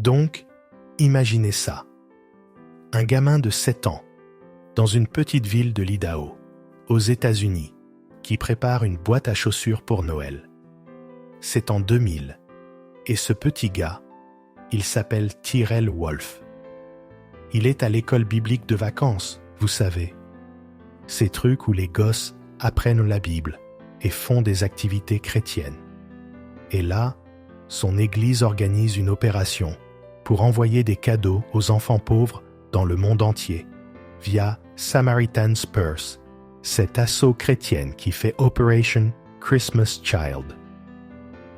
Donc, imaginez ça. Un gamin de 7 ans, dans une petite ville de l'Idaho, aux États-Unis, qui prépare une boîte à chaussures pour Noël. C'est en 2000, et ce petit gars, il s'appelle Tyrell Wolf. Il est à l'école biblique de vacances, vous savez. Ces trucs où les gosses apprennent la Bible et font des activités chrétiennes. Et là, son église organise une opération pour envoyer des cadeaux aux enfants pauvres dans le monde entier, via Samaritan's Purse, cette asso chrétienne qui fait Operation Christmas Child.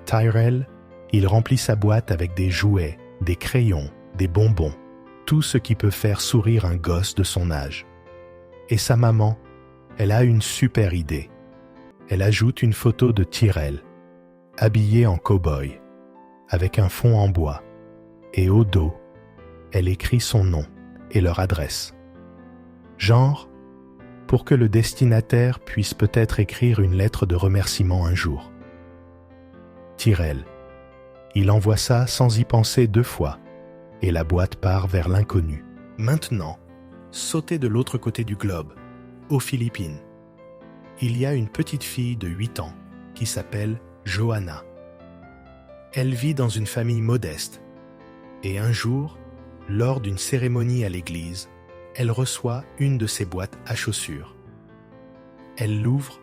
Tyrell, il remplit sa boîte avec des jouets, des crayons, des bonbons, tout ce qui peut faire sourire un gosse de son âge. Et sa maman, elle a une super idée. Elle ajoute une photo de Tyrell, habillé en cow-boy, avec un fond en bois, et au dos, elle écrit son nom et leur adresse. Genre, pour que le destinataire puisse peut-être écrire une lettre de remerciement un jour. Tyrell, il envoie ça sans y penser 2 fois, et la boîte part vers l'inconnu. Maintenant, sautez de l'autre côté du globe, aux Philippines. Il y a une petite fille de 8 ans qui s'appelle Johanna. Elle vit dans une famille modeste, et un jour, lors d'une cérémonie à l'église, elle reçoit une de ses boîtes à chaussures. Elle l'ouvre,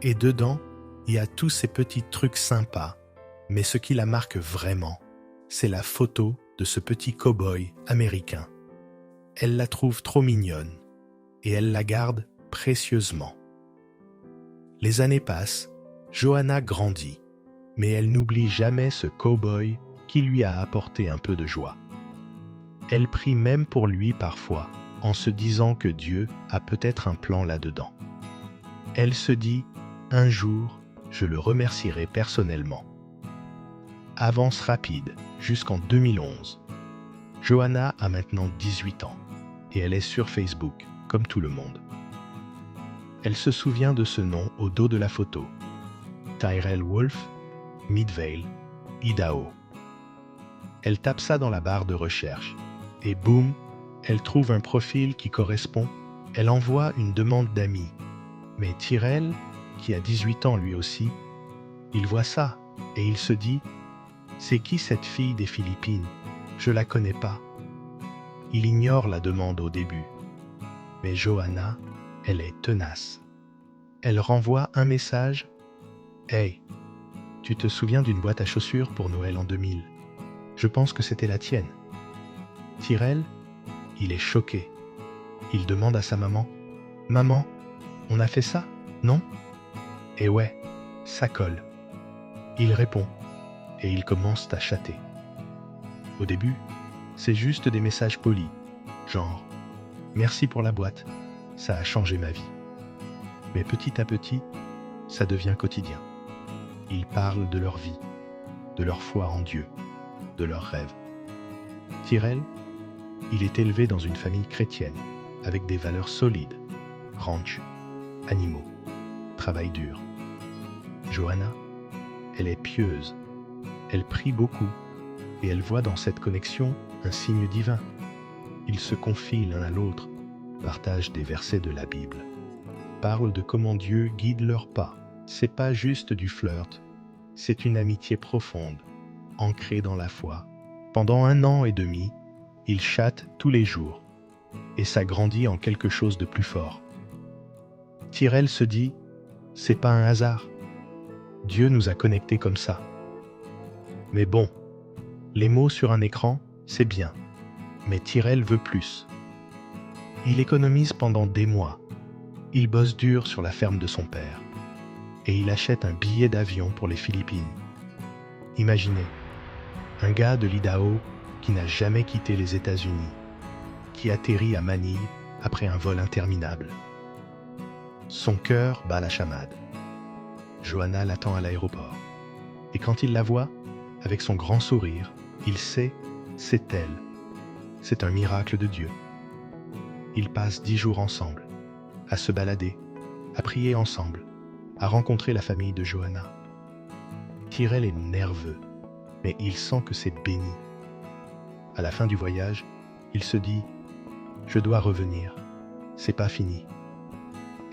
et dedans, il y a tous ces petits trucs sympas, mais ce qui la marque vraiment, c'est la photo de ce petit cow-boy américain. Elle la trouve trop mignonne, et elle la garde précieusement. Les années passent, Johanna grandit, mais elle n'oublie jamais ce cow-boy qui lui a apporté un peu de joie. Elle prie même pour lui parfois, en se disant que Dieu a peut-être un plan là-dedans. Elle se dit, un jour, je le remercierai personnellement. Avance rapide, jusqu'en 2011. Johanna a maintenant 18 ans, et elle est sur Facebook, comme tout le monde. Elle se souvient de ce nom au dos de la photo. Tyrell Wolf, Midvale, Idaho. Elle tape ça dans la barre de recherche, et boum, elle trouve un profil qui correspond. Elle envoie une demande d'amis. Mais Tyrell, qui a 18 ans lui aussi, il voit ça, et il se dit « C'est qui cette fille des Philippines? Je la connais pas. » Il ignore la demande au début. Mais Johanna, elle est tenace. Elle renvoie un message « Hey, tu te souviens d'une boîte à chaussures pour Noël en 2000? Je pense que c'était la tienne. » Tyrell, il est choqué. Il demande à sa maman « Maman, on a fait ça, non ?» Et ouais, ça colle. Il répond, et ils commencent à chatter. Au début, c'est juste des messages polis, genre « Merci pour la boîte, ça a changé ma vie. » Mais petit à petit, ça devient quotidien. Ils parlent de leur vie, de leur foi en Dieu, de leurs rêves. Tyrell, il est élevé dans une famille chrétienne, avec des valeurs solides, ranch, animaux, travail dur. Johanna, elle est pieuse, elle prie beaucoup, et elle voit dans cette connexion un signe divin. Ils se confient l'un à l'autre, partagent des versets de la Bible, parlent de comment Dieu guide leurs pas. C'est pas juste du flirt, c'est une amitié profonde, ancrée dans la foi. Pendant 1 an et demi, ils chattent tous les jours, et ça grandit en quelque chose de plus fort. Tyrell se dit, c'est pas un hasard. Dieu nous a connectés comme ça. Mais bon, les mots sur un écran, c'est bien. Mais Tyrell veut plus. Il économise pendant des mois. Il bosse dur sur la ferme de son père. Et il achète un billet d'avion pour les Philippines. Imaginez, un gars de l'Idaho qui n'a jamais quitté les États-Unis, qui atterrit à Manille après un vol interminable. Son cœur bat la chamade. Johanna l'attend à l'aéroport. Et quand il la voit, avec son grand sourire, il sait, c'est elle. C'est un miracle de Dieu. Ils passent 10 jours ensemble, à se balader, à prier ensemble, à rencontrer la famille de Johanna. Tyrell est nerveux, mais il sent que c'est béni. À la fin du voyage, il se dit « Je dois revenir, c'est pas fini ».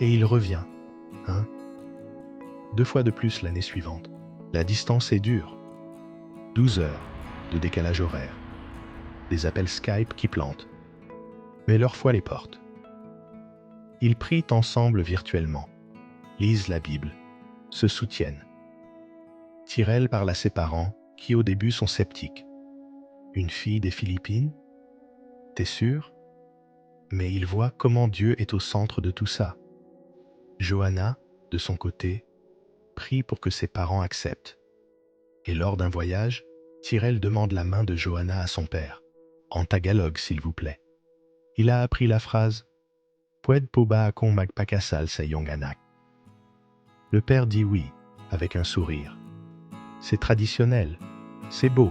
Et il revient, 2 fois de plus l'année suivante. La distance est dure. 12 heures de décalage horaire. Des appels Skype qui plantent. Mais leur foi les porte. Ils prient ensemble virtuellement, lisent la Bible, se soutiennent. Tyrell parle à ses parents qui au début sont sceptiques. Une fille des Philippines? T'es sûr? Mais il voit comment Dieu est au centre de tout ça. Johanna, de son côté, prie pour que ses parents acceptent. Et lors d'un voyage, Tyrell demande la main de Johanna à son père. En tagalog, s'il vous plaît. Il a appris la phrase « Pwede po ba akong magpakasal sa iyong anak ?» Le père dit oui, avec un sourire. C'est traditionnel, c'est beau,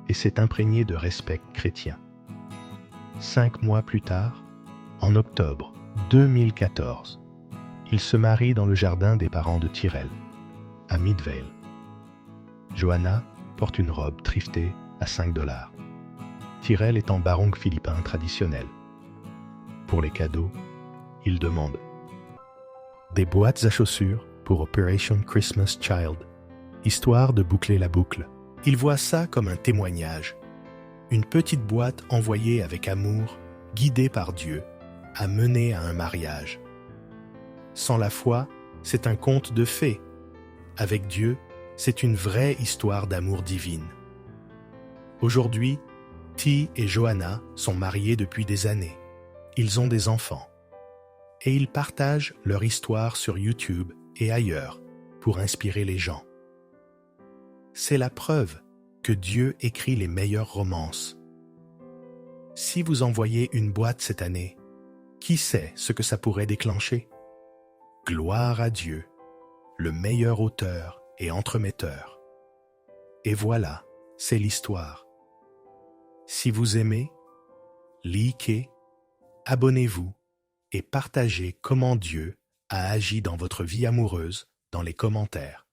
et c'est imprégné de respect chrétien. 5 mois plus tard, en octobre 2014, il se marie dans le jardin des parents de Tyrell, à Midvale. Johanna porte une robe thriftée à $5. Tyrell est en barong philippin traditionnel. Pour les cadeaux, il demande des boîtes à chaussures pour Operation Christmas Child, histoire de boucler la boucle. Il voit ça comme un témoignage. Une petite boîte envoyée avec amour, guidée par Dieu, a mené à un mariage. Sans la foi, c'est un conte de fées. Avec Dieu, c'est une vraie histoire d'amour divine. Aujourd'hui, T et Johanna sont mariés depuis des années. Ils ont des enfants. Et ils partagent leur histoire sur YouTube et ailleurs pour inspirer les gens. C'est la preuve que Dieu écrit les meilleures romances. Si vous envoyez une boîte cette année, qui sait ce que ça pourrait déclencher? Gloire à Dieu, le meilleur auteur et entremetteur. Et voilà, c'est l'histoire. Si vous aimez, likez, abonnez-vous et partagez comment Dieu a agi dans votre vie amoureuse dans les commentaires.